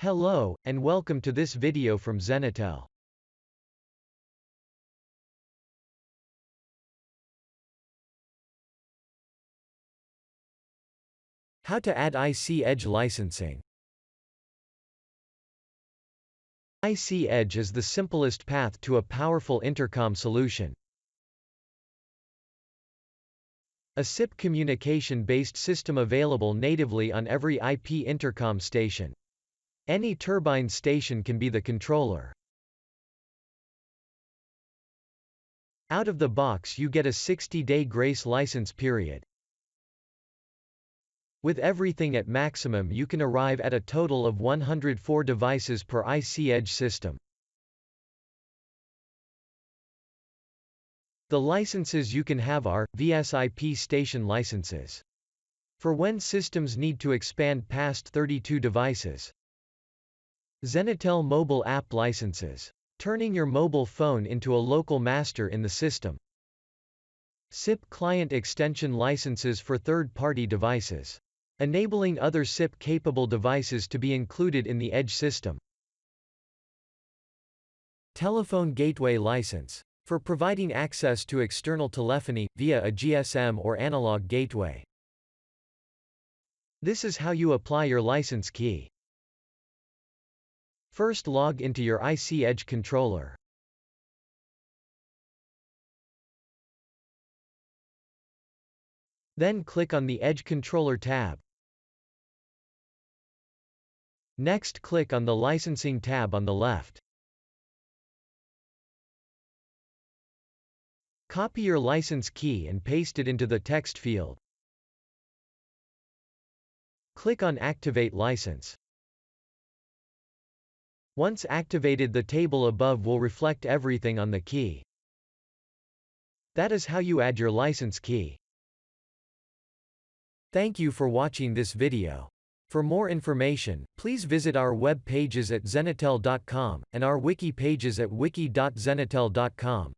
Hello, and welcome to this video from Zenitel. How to add IC Edge licensing. IC Edge is the simplest path to a powerful intercom solution. A SIP communication-based system available natively on every IP intercom station. Any turbine station can be the controller. Out of the box you get a 60-day grace license period. With everything at maximum you can arrive at a total of 104 devices per IC Edge system. The licenses you can have are VSIP station licenses. For when systems need to expand past 32 devices. Zenitel mobile app licenses. Turning your mobile phone into a local master in the system. SIP client extension licenses for third-party devices. Enabling other SIP-capable devices to be included in the Edge system. Telephone gateway license. For providing access to external telephony, via a GSM or analog gateway. This is how you apply your license key. First log into your IC Edge controller. Then click on the Edge Controller tab. Next click on the Licensing tab on the left. Copy your license key and paste it into the text field. Click on Activate License. Once activated, the table above will reflect everything on the key. That is how you add your license key. Thank you for watching this video. For more information, please visit our web pages at zenitel.com, and our wiki pages at wiki.zenitel.com.